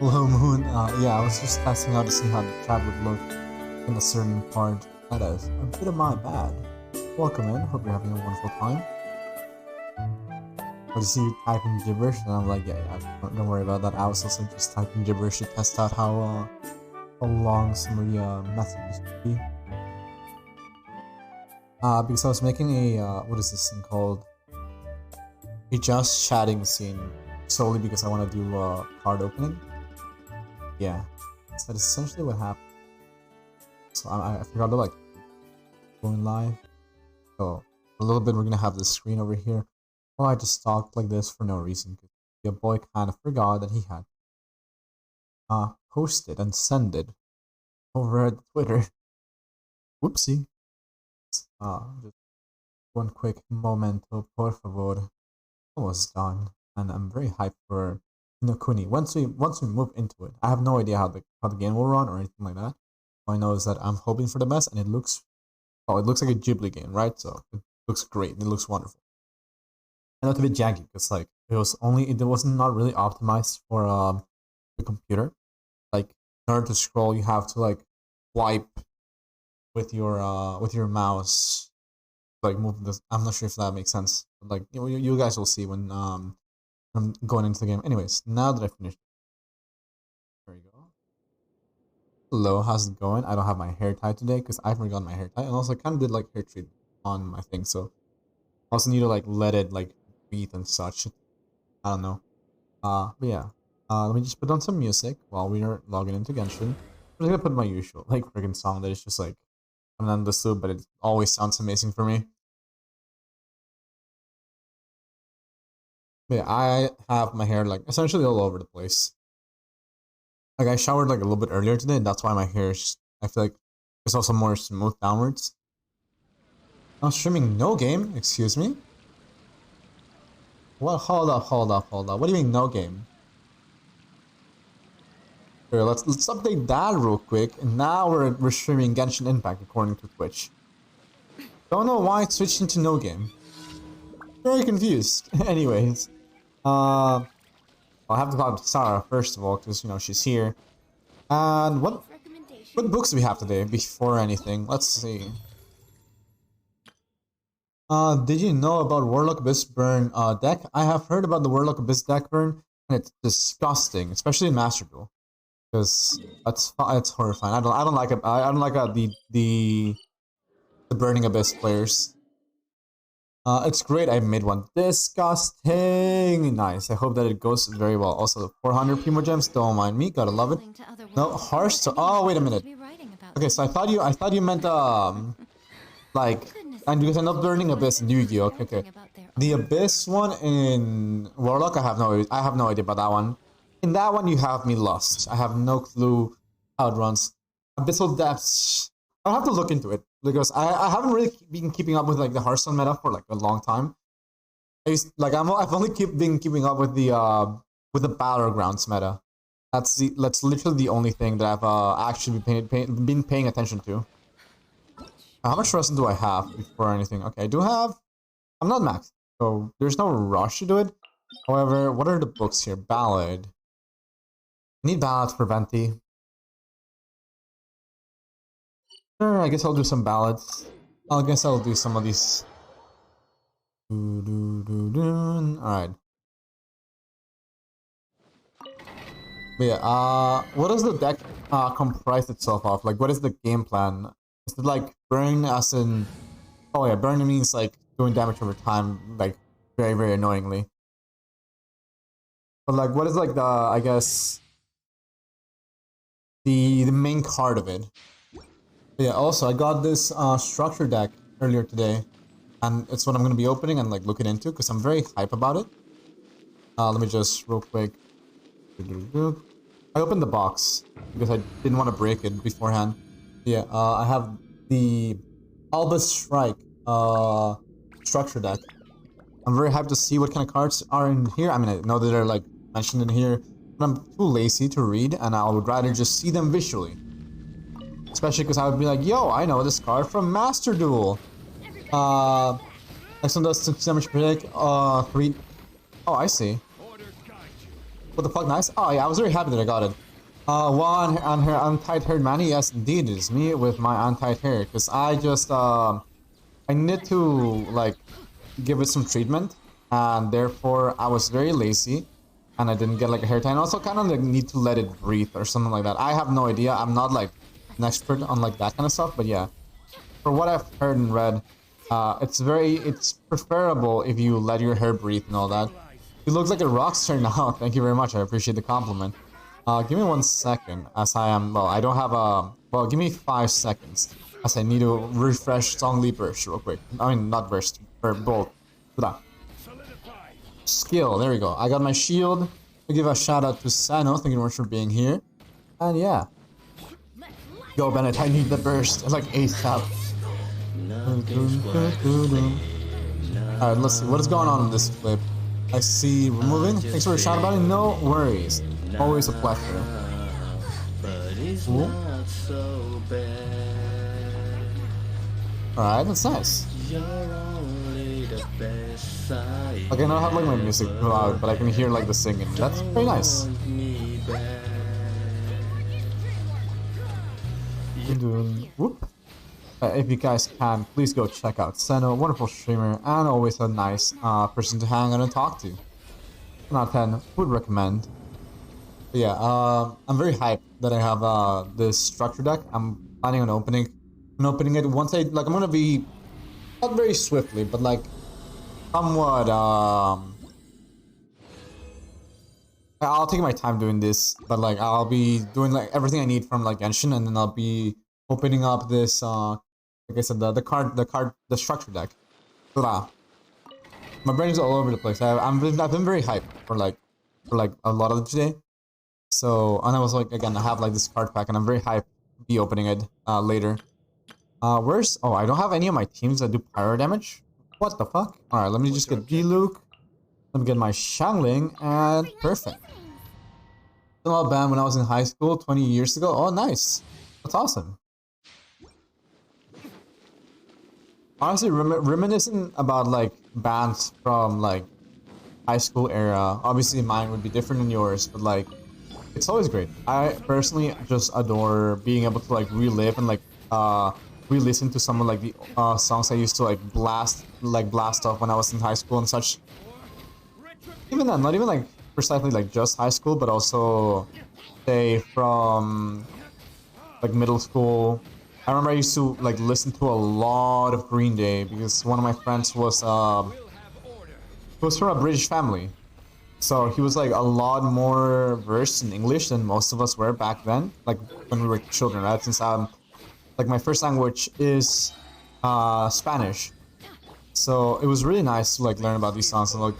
Hello Moon, yeah, I was just testing out to see how the chat would look in a certain part. That is a bit of my bad. Welcome in, hope you're having a wonderful time. I just see you typing gibberish, and I'm like, yeah, don't worry about that. I was also just typing gibberish to test out how long some of the messages could be. Because I was making a, what is this thing called? A just chatting scene, solely because I want to do card opening. Yeah, so that's essentially what happened. So I forgot to like going live. So a little bit we're gonna have this screen over here. Oh, I just talked like this for no reason because your boy kind of forgot that he had posted and send it over at Twitter. Whoopsie. Just one quick momento, por favor. Almost done, and I'm very hyped for kuni. Once we move into it, I have no idea how the game will run or anything like that. All I know is that I'm hoping for the best, and it looks like a Ghibli game, right? So it looks great. It looks wonderful. I know it's a bit janky because like it was not really optimized for the computer. Like in order to scroll, you have to like wipe with your mouse. Like move this. I'm not sure if that makes sense. But, like you guys will see when I'm going into the game. Anyways, now that I finished, there we go. Hello, how's it going? I don't have my hair tied today because I forgot my hair tie, and also I kind of did like hair treatment on my thing, so I also need to like let it like breathe and such. I don't know. But yeah. Let me just put on some music while we are logging into Genshin. I'm just gonna put my usual like friggin' song that is just like I'm understood, but it always sounds amazing for me. But yeah, I have my hair like essentially all over the place. Like I showered like a little bit earlier today, and that's why my hair is. I feel like it's also more smooth downwards. I'm streaming no game. Excuse me. Well, hold up. What do you mean no game? Here, let's update that real quick. And now we're streaming Genshin Impact according to Twitch. Don't know why it switched into no game. Very confused. Anyways, I'll have to talk to Sarah first of all because she's here. And what books do we have today before anything? Let's see. Did you know about Warlock Abyss Burn deck? I have heard about the Warlock Abyss deck burn, and it's disgusting, especially in Master Duel, because it's horrifying. I don't like it. I don't like the Burning Abyss players. It's great. I made one. Disgusting. Nice. I hope that it goes very well. Also, 400 Primo Gems. Don't mind me. Gotta love it. No harsh. So, oh wait a minute. Okay, so I thought you meant like, and because I'm not Burning Abyss in Yu-Gi-Oh. Okay. The Abyss one in Warlock, I have no idea about that one. In that one, you have me lost. I have no clue how it runs. Abyssal Depths. I'll have to look into it because I haven't really been keeping up with like the Hearthstone meta for like a long time. I've only been keeping up with the Battlegrounds meta. That's literally the only thing that I've actually been paying attention to. How much Resin do I have before anything? Okay, I'm not maxed, so there's no rush to do it. However, what are the books here? Ballad. I need ballads for Venti. Sure, I guess I'll do some ballads. I guess I'll do some of these. Alright. But yeah, what does the deck comprise itself of? Like, what is the game plan? Is it like burn as in... Oh yeah, burn means like doing damage over time, like very, very annoyingly. But like, what is like I guess, the main card of it? But yeah, also, I got this structure deck earlier today, and it's what I'm going to be opening and like looking into, because I'm very hype about it. Let me just, real quick. I opened the box, because I didn't want to break it beforehand. Yeah, I have the Albus Strike structure deck. I'm very hyped to see what kind of cards are in here. I mean, I know that they're like mentioned in here, but I'm too lazy to read, and I would rather just see them visually. Especially because I would be like, yo, I know this card from Master Duel. Next one does 6 damage per deck. 3. Oh, I see. What the fuck, nice? Oh yeah, I was very happy that I got it. One on her untied haired Manny, yes indeed, it is me with my untied hair. Because I just, I need to, like, give it some treatment. And therefore, I was very lazy. And I didn't get, like, a hair tie. And also kind of, like, need to let it breathe or something like that. I have no idea. I'm not, like, an expert on, like, that kind of stuff. But yeah, for what I've heard and read, it's preferable if you let your hair breathe and all that. You look like a rock star now. Thank you very much. I appreciate the compliment. Give me 1 second, as I am, well, I don't have a, well, give me 5 seconds, as I need to refresh Zhongli burst real quick. I mean, not burst, or bolt. Skill, there we go. I got my shield. To give a shout out to Sano, thank you very much for being here. And yeah. Go, Bennett, I need the burst, like ASAP. Alright, let's see, what is going on in this clip? I see we're moving. Thanks for the shout about it. No worries. Always a pleasure. Alright, that's nice. Okay, now I have like my music loud, but I can hear like the singing. That's very nice. Whoop. If you guys can, please go check out Seno, wonderful streamer, and always a nice person to hang out and talk to. 10 out of 10, would recommend. But yeah, I'm very hyped that I have this structure deck. I'm planning on opening it once I'm gonna be, not very swiftly, but like, somewhat, I'll take my time doing this, but like, I'll be doing like everything I need from like Genshin, and then I'll be opening up this, like I said, the structure deck. Blah. My brain is all over the place. I've been very hyped for like a lot of today. So, and I was like, again, I have like this card pack, and I'm very hyped to be opening it later. Where's, oh, I don't have any of my teams that do pyro damage. What the fuck? All right, let me just get D-Luke. Let me get my Shangling, and perfect. All band when I was in high school 20 years ago. Oh, nice. That's awesome. Honestly, reminiscent about like bands from like high school era. Obviously, mine would be different than yours, but like it's always great. I personally just adore being able to like relive and like re-listen to some of like the songs I used to like blast off when I was in high school and such. Even then, not even like precisely like just high school, but also say from like middle school. I remember I used to like listen to a lot of Green Day because one of my friends was from a British family, so he was like a lot more versed in English than most of us were back then, like when we were children, right? Since like my first language is Spanish, so it was really nice to like learn about these songs and like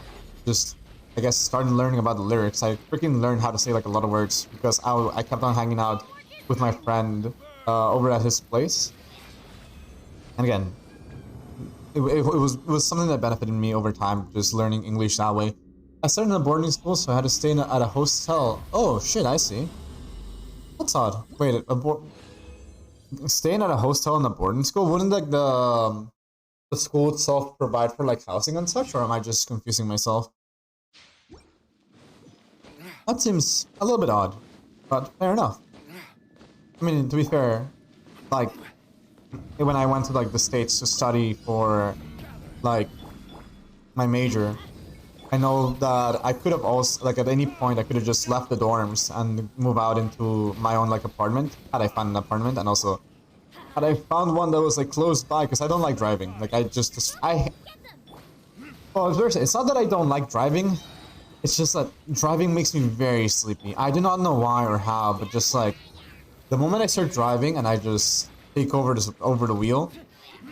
just, I guess, started learning about the lyrics. I freaking learned how to say like a lot of words because I kept on hanging out with my friend over at his place. And again, it was something that benefited me over time, just learning English that way. I started in a boarding school, so I had to stay at a hostel. Oh shit, I see. That's odd. Wait, staying at a hostel in a boarding school, wouldn't like the school itself provide for like housing and such, or am I just confusing myself? That seems a little bit odd, but fair enough. I mean, to be fair, like, when I went to, like, the States to study for, like, my major, I know that I could have also, like, at any point, I could have just left the dorms and move out into my own, like, apartment, had I found an apartment, and also, had I found one that was, like, close by, because I don't like driving. Like, well, it's not that I don't like driving, it's just that driving makes me very sleepy. I do not know why or how, but just, like, the moment I start driving and I just take over the wheel,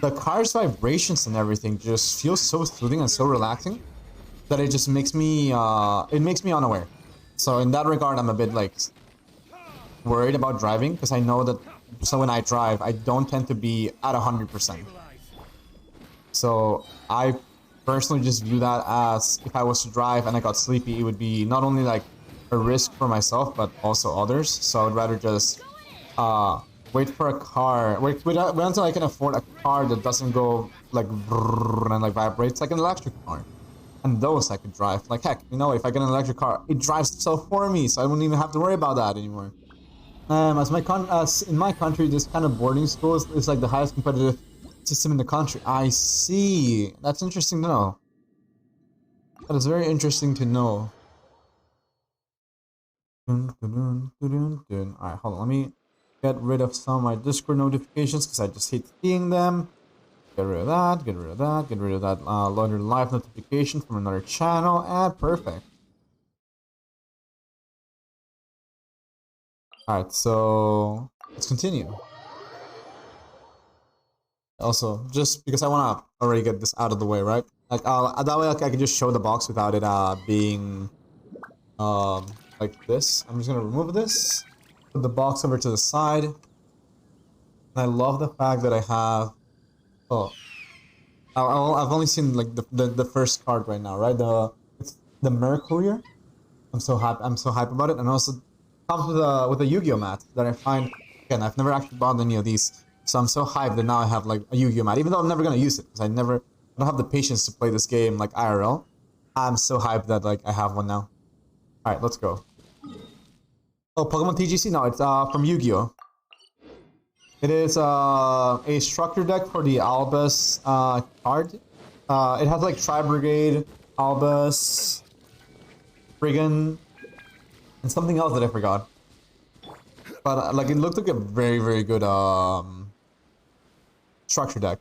the car's vibrations and everything just feels so soothing and so relaxing that it just makes me unaware. So in that regard, I'm a bit like worried about driving because I know that when I drive, I don't tend to be at 100%. So I personally just view that as if I was to drive and I got sleepy, it would be not only like a risk for myself but also others. So I'd rather just wait for a car. Wait until I can afford a car that doesn't go like brrrr and like vibrates like an electric car. And those I could drive. Like heck, you know, if I get an electric car, it drives itself for me, so I wouldn't even have to worry about that anymore. As in my country, this kind of boarding school is like the highest competitive system in the country. I see. That's interesting to know. That is very interesting to know. Alright, hold on. Let me get rid of some of my Discord notifications because I just hate seeing them. Get rid of that, get rid of that, get rid of that loader live notification from another channel, and perfect. Alright, so let's continue. Also, just because I want to already get this out of the way, right? Like, that way like, I can just show the box without it being like this. I'm just gonna remove this, put the box over to the side. And I love the fact that I have, oh, I've only seen like the first card right now, right? It's the Mercourier. I'm so happy. I'm so hyped about it, and also comes with a Yu-Gi-Oh mat that I find. Again, I've never actually bought any of these, so I'm so hyped that now I have like a Yu-Gi-Oh mat. Even though I'm never gonna use it because I don't have the patience to play this game like IRL. I'm so hyped that like I have one now. All right, let's go. Oh, Pokemon TGC? No, it's from Yu-Gi-Oh. It is a structure deck for the Albus card. It has like Tri-Brigade, Albus, Friggin, and something else that I forgot. But like it looked like a very, very good structure deck.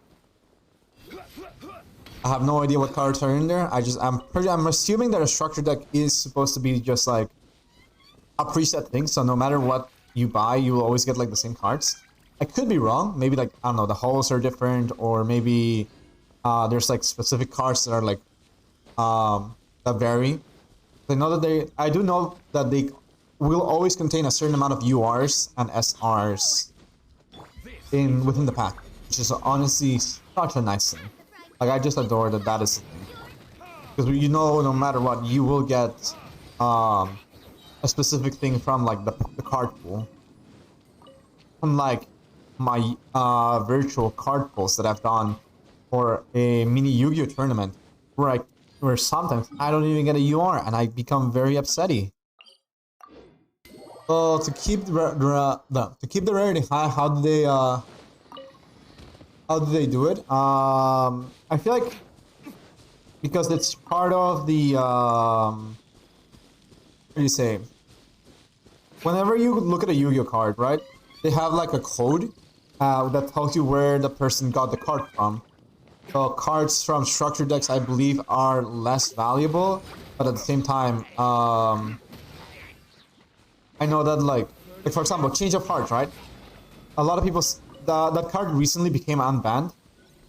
I have no idea what cards are in there. I'm assuming that a structure deck is supposed to be just like a preset thing. So no matter what you buy, you will always get like the same cards. I could be wrong. Maybe like, I don't know, the holes are different, or maybe there's like specific cards that are like that vary. I do know that they will always contain a certain amount of URs and SRs within the pack, which is honestly such a nice thing. Like I just adore that is the thing, because you know no matter what you will get a specific thing from like the card pool. Unlike my virtual card pulls that I've done for a mini Yu-Gi-Oh tournament, where sometimes I don't even get a UR and I become very upsetty. So to keep the rarity high, how do they do it? I feel like because it's part of the what do you say? Whenever you look at a Yu-Gi-Oh card, right? They have like a code that tells you where the person got the card from. So cards from structure decks, I believe, are less valuable, but at the same time, I know that like for example, Change of Heart, right? A lot of people, that card recently became unbanned,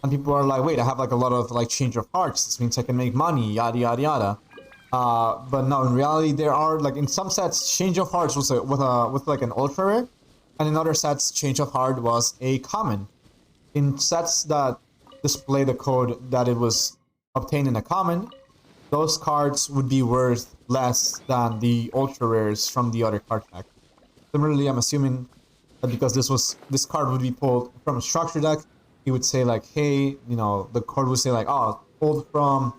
and people are like, wait, I have like a lot of like Change of Hearts. This means I can make money, yada yada yada. But no, in reality, there are like in some sets, Change of Hearts was with like an ultra rare. And in other sets, Change of Heart was a common. In sets that display the code that it was obtained in a common, those cards would be worth less than the ultra rares from the other card pack. Similarly, I'm assuming that because this card would be pulled from a structure deck, he would say like, hey, you know, the card would say like, oh, pulled from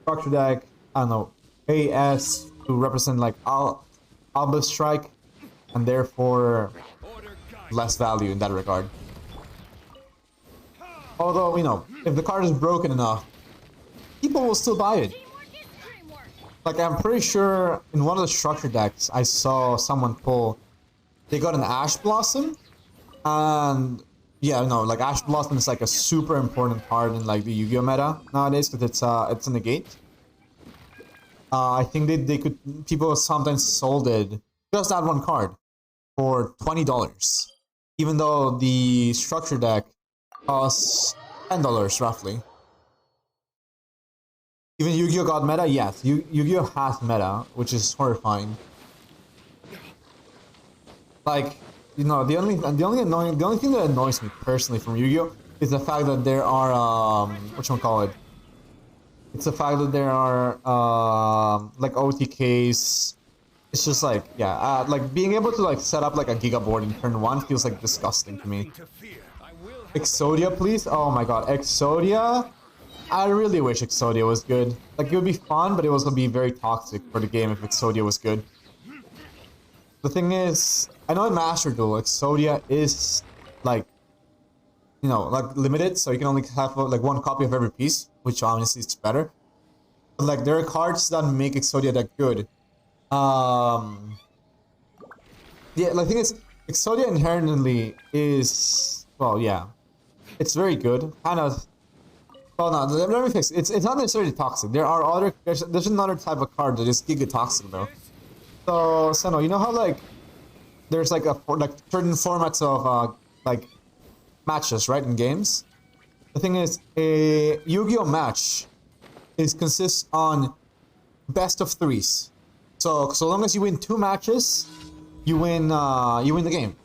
structure deck, I don't know, AS to represent like Albus Strike, and therefore less value in that regard. Although, you know, if the card is broken enough, people will still buy it. Like, I'm pretty sure in one of the structure decks, I saw someone pull, they got an Ash Blossom, and yeah, no, like Ash Blossom is like a super important card in like the Yu-Gi-Oh meta nowadays, because it's a negate. I think people sometimes sold it, just that one card, for $20. Even though the structure deck costs $10 roughly. Even Yu-Gi-Oh got meta? Yes, Yu-Gi-Oh has meta, which is horrifying. Like, you know, the only thing that annoys me personally from Yu-Gi-Oh is the fact that there are whatchamacallit. It's the fact that there are like OTKs. It's just like, yeah, like being able to like set up like a Giga board in turn 1 feels like disgusting to me. Exodia, please? Oh my god, Exodia? I really wish Exodia was good. Like, it would be fun, but it was gonna be very toxic for the game if Exodia was good. The thing is, I know in Master Duel, Exodia is, like, you know, like, limited, so you can only have, like, one copy of every piece, which honestly is better. But, like, there are cards that make Exodia that good. Yeah, like, the thing is, Exodia inherently is, well, yeah, it's very good. Kind of. Well, no, let me fix it. It's not necessarily toxic. There are other there's another type of card that is giga toxic though. So Seno, you know how like there's like like certain formats of like matches, right, in games. The thing is, a Yu-Gi-Oh match is consists on best of threes. So long as you win 2 matches, you win the game,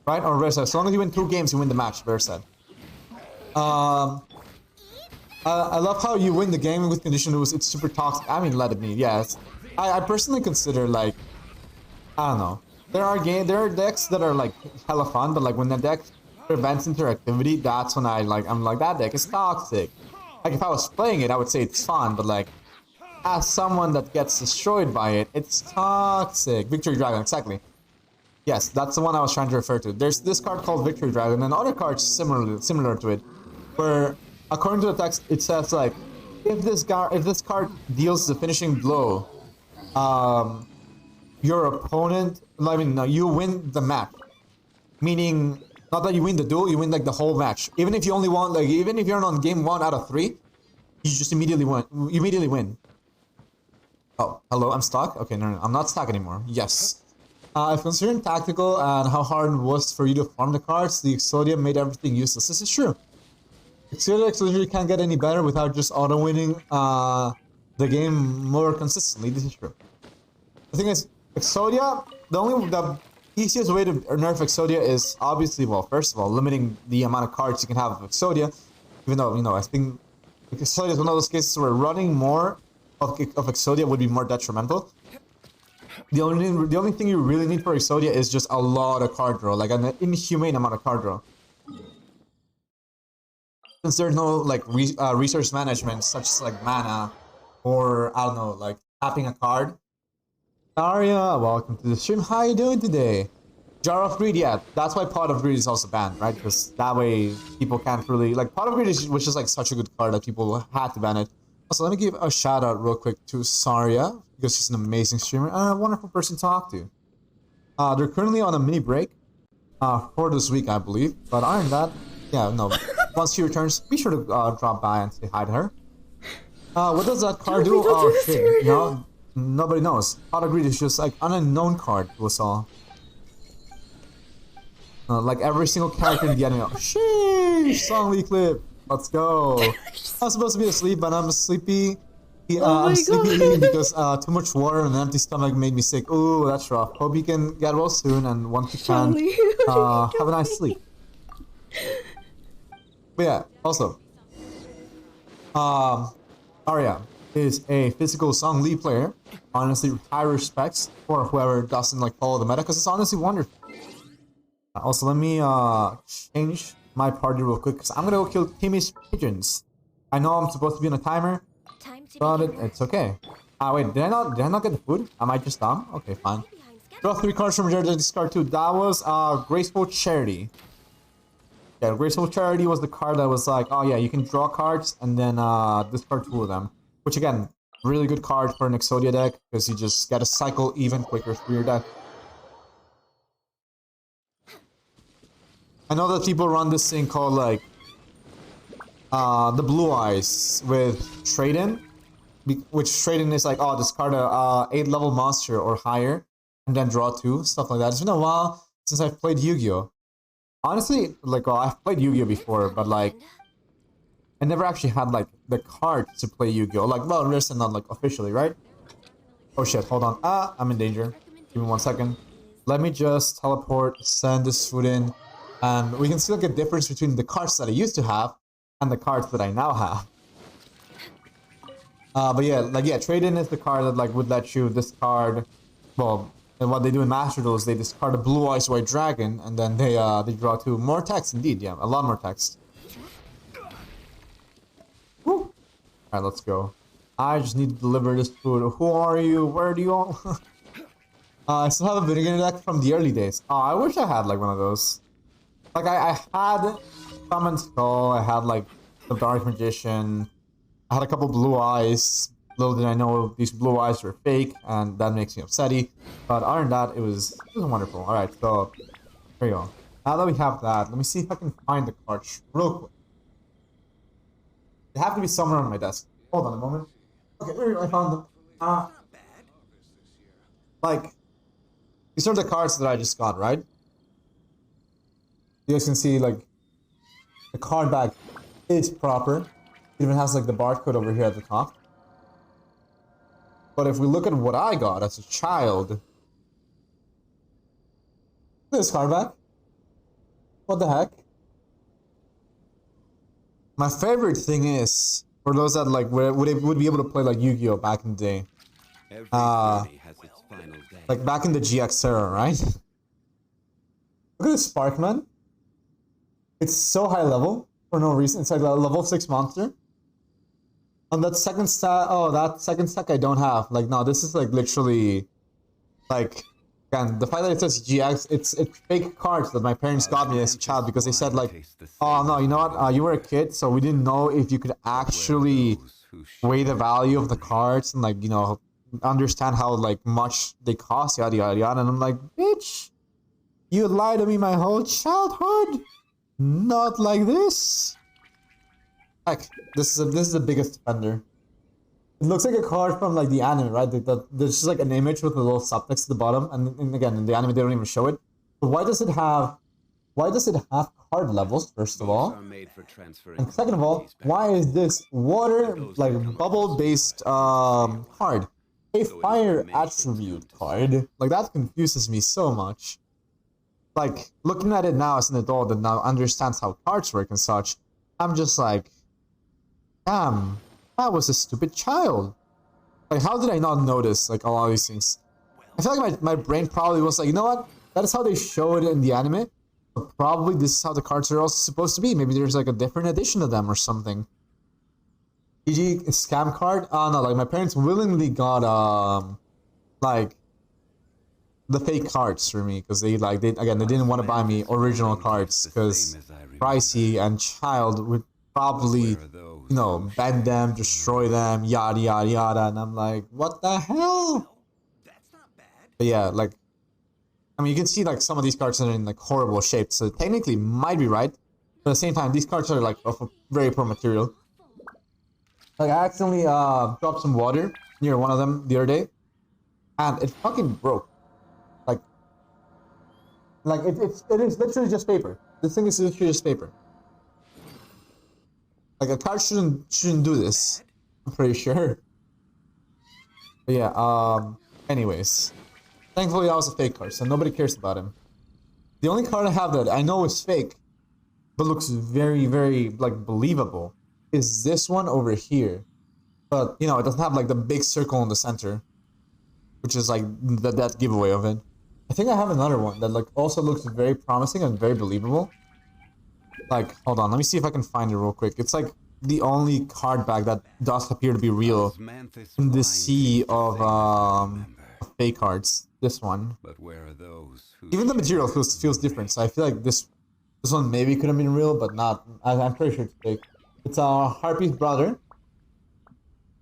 right? Or better said, so long as you win 2 games, you win the match. Better said. Um, I love how you win the game with condition rules. It's super toxic. I mean, let it be. Yes, I personally consider like I don't know. There are decks that are like hella fun, but like when the deck prevents interactivity, that's when I'm like that deck is toxic. Like if I was playing it, I would say it's fun, but like as someone that gets destroyed by it, it's toxic. Victory Dragon, exactly. Yes, that's the one I was trying to refer to. There's this card called Victory Dragon, and other cards similar to it, where according to the text it says like if this card deals the finishing blow, your opponent, I mean, no, you win the match. Meaning, not that you win the duel, you win like the whole match. Even if you only won, like even if you're on game 1 out of 3, you just immediately win. You immediately win. Oh, hello, I'm stuck. Okay, no, I'm not stuck anymore. Yes. If considering tactical and how hard it was for you to farm the cards, the Exodia made everything useless. This is true. Exodia literally can't get any better without just auto-winning the game more consistently. This is true. The thing is, Exodia, the easiest way to nerf Exodia is obviously, well, first of all, limiting the amount of cards you can have of Exodia. Even though, you know, I think Exodia is one of those cases where running more of Exodia would be more detrimental. The only thing you really need for Exodia is just a lot of card draw, like an inhumane amount of card draw. Since there's no like resource management, such as like mana, or I don't know, like tapping a card. Daria, welcome to the stream. How are you doing today? Jar of Greed, yeah, that's why Pot of Greed is also banned, right? Because that way people can't really like Pot of Greed was just like such a good card that people had to ban it. Also, let me give a shout out real quick to Saria because she's an amazing streamer and a wonderful person to talk to. They're currently on a mini break for this week, I believe. But other than that, yeah, no. Once she returns, be sure to drop by and say hi to her. What does that card do? Oh shit, you know, nobody knows. Pot of Greed is just like an unknown card to us all. Like every single character in the anime. Sheesh! Song Lee clip. Let's go. I'm supposed to be asleep, but I'm sleepy. I'm sleepy because too much water and an empty stomach made me sick. Ooh, that's rough. Hope you can get well soon, and once you can, have a nice sleep. But yeah, also, Arya is a physical Song Lee player. Honestly, high respects for whoever doesn't like follow the meta, because it's honestly wonderful. Also, let me change my party real quick, because I'm gonna go kill Timmy's pigeons. I know I'm supposed to be on a timer, but it's okay. Wait, did I not get the food? Am I just dumb? Okay, fine. Draw 3 cards from reserve, discard 2. That was Graceful Charity. Yeah, Graceful Charity was the card that was like, oh yeah, you can draw cards and then discard 2 of them. Which again, really good card for an Exodia deck, because you just get a cycle even quicker through your deck. I know that people run this thing called like the Blue Eyes with Trade-In, which Trade-In is like, oh, discard a 8-level monster or higher and then draw 2, stuff like that. It's been a while since I've played Yu-Gi-Oh! Honestly, like, well, I've played Yu-Gi-Oh! Before, but like I never actually had like the card to play Yu-Gi-Oh! Like, well, listen, not like officially, right? Oh shit, hold on. I'm in danger. Give me 1 second. Let me just teleport, send this food in. And we can see like a difference between the cards that I used to have and the cards that I now have. But yeah, like yeah, Trade-In is the card that like would let you discard. Well, and what they do in Master Duel is they discard a Blue Eyes White Dragon, and then they draw 2 more text. Indeed, yeah, a lot more text. Woo. Alright, let's go. I just need to deliver this food. Who are you? Where do you all... I still have a video game deck from the early days. Oh, I wish I had like one of those. Like I had Summon Skull, I had like the Dark Magician, I had a couple blue eyes. Little did I know these blue eyes were fake, and that makes me upsetty. But other than that, it was wonderful. Alright, so here you go. Now that we have that, let me see if I can find the cards real quick. They have to be somewhere on my desk. Hold on a moment. Okay, there we go, I found them. Like, these are the cards that I just got, right? You guys can see, like, the card back is proper. It even has, like, the barcode over here at the top. But if we look at what I got as a child... Look at this card back. What the heck? My favorite thing is, for those that, like, would be able to play, like, Yu-Gi-Oh! Back in the day. Like, back in the GX era, right? Look at this Sparkman. It's so high level for no reason. It's like a level 6 monster. On that second stack, oh, that second stack I don't have. Like, no, this is like literally, like, again, the fact that it says GX, it's fake cards that my parents got me as a child because they said like, oh no, you know what, you were a kid, so we didn't know if you could actually weigh the value of the cards and like, you know, understand how like much they cost, yada yada yada. And I'm like, bitch, you lied to me my whole childhood. Not like this. Heck, this is the biggest offender. It looks like a card from like the anime, right? There's just like an image with a little subtext at the bottom, and again in the anime they don't even show it. But why does it have card levels, first of all? And second of all, why is this water like bubble based card? A fire attribute card. Like that confuses me so much. Like looking at it now as an adult that now understands how cards work and such, I'm just like, damn, that was a stupid child. Like, how did I not notice, like, all these things? I feel like my brain probably was like, you know what? That is how they show it in the anime. But probably this is how the cards are also supposed to be. Maybe there's, like, a different edition of them or something. E.g. scam card? Oh, no, like, my parents willingly got, like, the fake cards for me. Because they didn't want to buy me original cards. Because pricey and child would probably, you know, bend them, destroy them, yada yada yada, and I'm like, what the hell? But yeah, like, I mean, you can see like some of these cards are in like horrible shape, so technically might be right, but at the same time, these cards are like of a very poor material. Like, I accidentally dropped some water near one of them the other day, and it fucking broke. Like it is literally just paper. This thing is literally just paper. Like a card shouldn't do this. I'm pretty sure. But yeah, anyways. Thankfully that was a fake card, so nobody cares about him. The only card I have that I know is fake, but looks very, very, like, believable, is this one over here. But, you know, it doesn't have, like, the big circle in the center, which is, like, that giveaway of it. I think I have another one that, like, also looks very promising and very believable. Like, hold on, let me see if I can find it real quick. It's like the only card back that does appear to be real in this sea of fake cards. This one. But where are those? Even the material feels different, so I feel like this one maybe could have been real, but not. I'm pretty sure it's fake. It's Harpy's brother.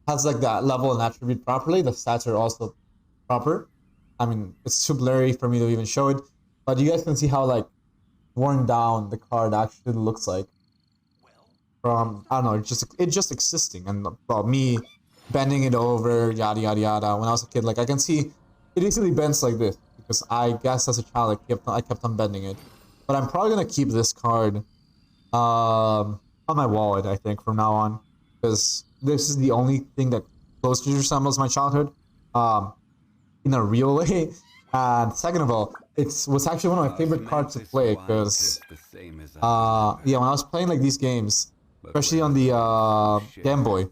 Has like that level and attribute properly. The stats are also proper. I mean, it's too blurry for me to even show it, but you guys can see how like worn down the card actually looks like from, I don't know, it's just existing, and well, me bending it over, yada yada yada. When I was a kid, like, I can see it easily bends like this because I guess as a child I kept on bending it. But I'm probably gonna keep this card on my wallet, I think, from now on, because this is the only thing that closely resembles my childhood in a real way. And second of all, it was actually one of my favorite cards to play because, yeah, when I was playing like these games, especially on the Game Boy,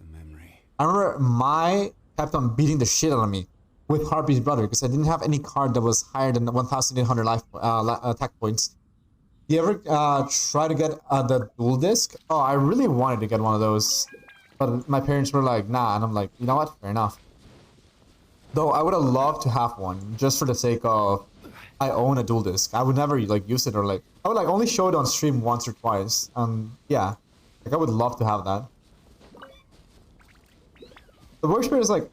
I remember Mai kept on beating the shit out of me with Harpy's brother because I didn't have any card that was higher than 1,800 life attack points. You ever try to get the dual disc? Oh, I really wanted to get one of those. But my parents were like, nah, and I'm like, you know what? Fair enough. Though I would have loved to have one, just for the sake of I own a dual disc. I would never like use it or like I would like only show it on stream once or twice. Yeah, like I would love to have that. The worst part is like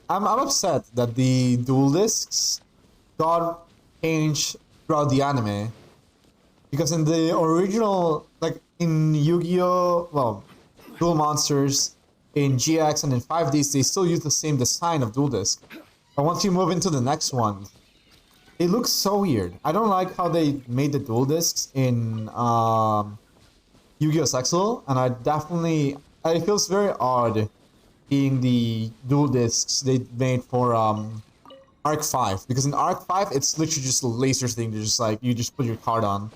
I'm upset that the dual discs got changed throughout the anime because in the original like in Yu-Gi-Oh, well, Duel Monsters in GX and in 5Ds they still use the same design of dual disc. But once you move into the next one, it looks so weird. I don't like how they made the dual discs in Yu-Gi-Oh! Sexual, and it feels very odd being the dual discs they made for Arc 5, because in Arc 5 it's literally just a laser thing to just like you just put your card on.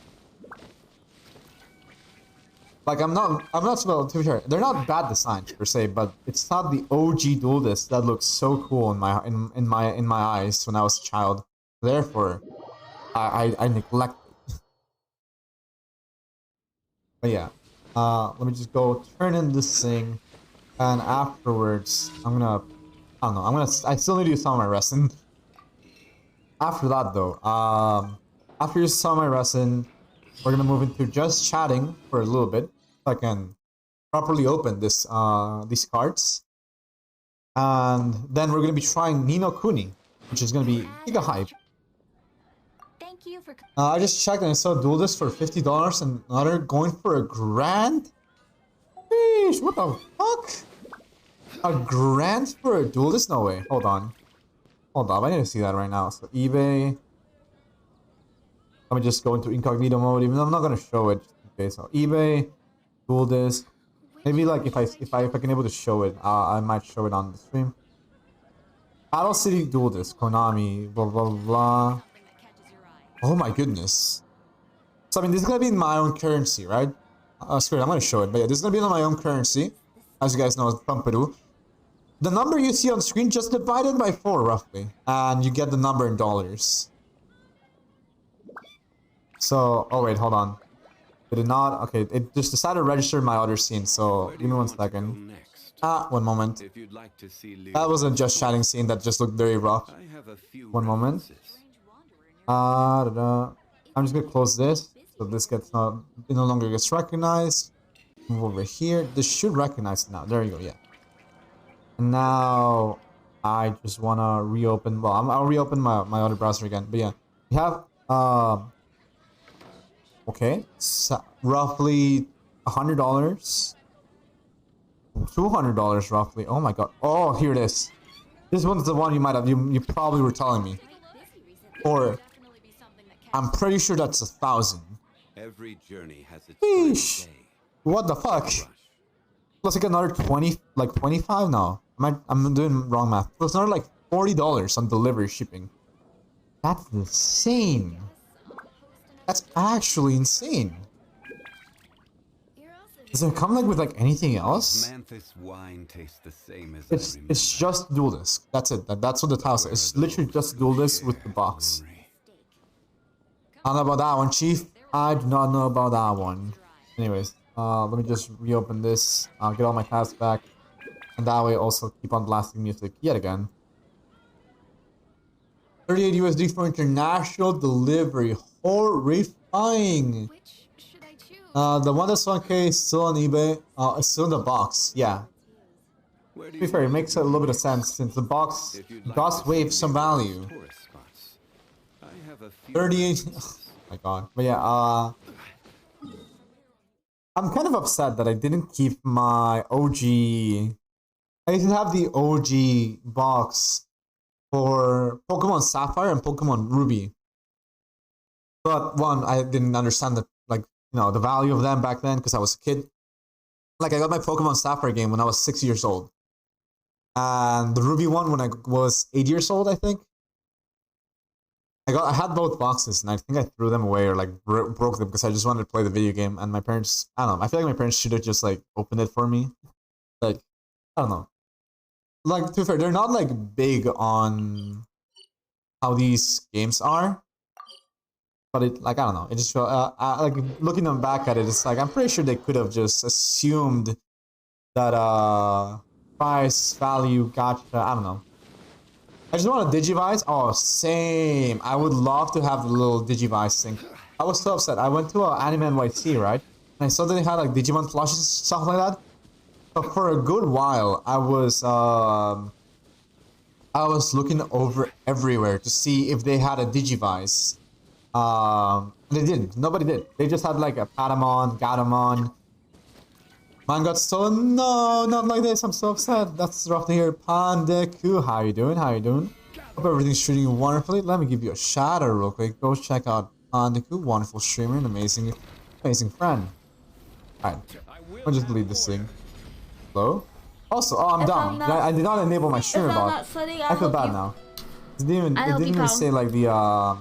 Like I'm not well, to be fair, they're not bad designs per se, but it's not the OG dual disc that looks so cool in my eyes when I was a child. Therefore, I neglect it. But yeah, let me just go turn in this thing, and afterwards I don't know, I still need to do some of my resting. After that though, after you saw my lesson, we're gonna move into just chatting for a little bit so I can properly open these cards, and then we're gonna be trying Nino Kuni, which is gonna be giga hype. Thank you for. I just checked and I saw dual disc for $50 and another going for a grand. Sheesh, what the fuck? A grand for a dual disc? No way. Hold on. Hold up, I need to see that right now. So eBay. Let me just go into incognito mode, even though I'm not gonna show it. Okay, so eBay, dual disc. Maybe like if I can able to show it, I might show it on the stream. Battle City dual disc, Konami, blah blah blah. Oh my goodness. So I mean, this is gonna be in my own currency, right? Screw it, I'm gonna show it. But yeah, this is gonna be in my own currency. As you guys know, it's from Peru. The number you see on screen, just divide it by 4 roughly, and you get the number in dollars. So, oh wait, hold on. Did it not? Okay, it just decided to register my other scene, so give me 1 second. One moment. That was a just chatting scene that just looked very rough. 1 moment. I'm just gonna close this, so this it no longer gets recognized. Move over here. This should recognize it now. There you go, yeah. Now I just wanna reopen. Well, I'll reopen my other browser again. But yeah, we have okay, so roughly $100, $200 roughly. Oh my god! Oh, here it is. This one's the one you might have. You probably were telling me, or I'm pretty sure that's 1,000. Every journey has its Sheesh. What the fuck? Plus like another 20, like 25 now. I'm doing wrong math. Plus another like $40 on delivery shipping. That's insane. That's actually insane. Does it come like with like anything else? Manthus wine tastes the same as it's just dual disc. That's it. That's what the tile says. It's literally just dual disc with the box. I don't know about that one, Chief. I do not know about that one. Anyways, let me just reopen this. I'll get all my tabs back. And that way also keep on blasting music yet again. 38 USD for international delivery. Horrifying. Which should I choose? The one that's 1K is still on eBay. It's still in the box. Yeah. To be fair, it makes a little bit of sense since the box does waive some value. 38. Oh my god. But yeah, I'm kind of upset that I didn't keep my OG. I didn't have the OG box for Pokemon Sapphire and Pokemon Ruby. But one, I didn't understand the the value of them back then because I was a kid. Like I got my Pokemon Sapphire game when I was 6 years old, and the Ruby one when I was 8 years old, I think. I had both boxes, and I think I threw them away or like broke them because I just wanted to play the video game. And my parents, I don't know. I feel like my parents should have just like opened it for me. Like, I don't know. Like to be fair, they're not like big on how these games are. But it like I don't know. It just felt like looking them back at it. It's like I'm pretty sure they could have just assumed that price value gotcha. I don't know. I just want a Digivice. Oh, same. I would love to have the little Digivice thing. I was so upset. I went to Anime NYC, right? And I saw that they had like Digimon plushes and stuff like that. So for a good while, I was looking over everywhere to see if they had a Digivice. They didn't. Nobody did. They just had like a Patamon, Gatomon. Mine got stolen. No, not like this. I'm so upset. That's rough to hear. Pandeku, how you doing? How you doing? Hope everything's treating you wonderfully. Let me give you a shout out real quick. Go check out Pandeku, wonderful streamer, an amazing friend. Alright, I'll just delete this thing. Hello? Also, oh, I'm dumb. I did not enable my streamer bot. I feel bad now. It didn't even say like the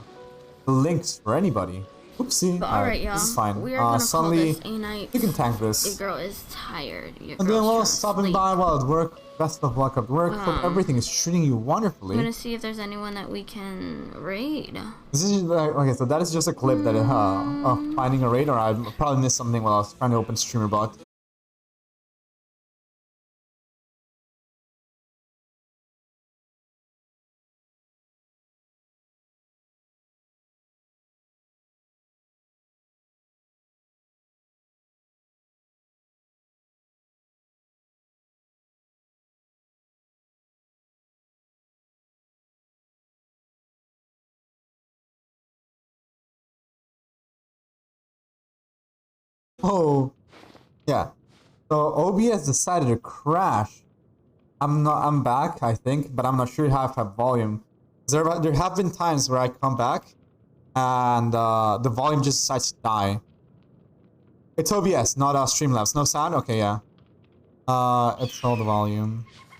links for anybody. Oopsie. Alright, y'all. This is fine. We are gonna Sunny, call this a night. you can tank this. Your girl is tired. Your I'm doing girl's well, trying to stopping sleep. by while at work. Best of luck at work. Hope everything is treating you I'm wonderfully. gonna see if there's anyone that we can raid. This is like, okay, so that is just a clip that of finding a raid, or I probably missed something while I was trying to open streamer bot. Oh, yeah. So OBS decided to crash. I'm back, I think, but I'm not sure how to have volume. There have been times where I come back and the volume just decides to die. It's OBS, not Streamlabs. No sound? Okay, yeah. It's all the volume.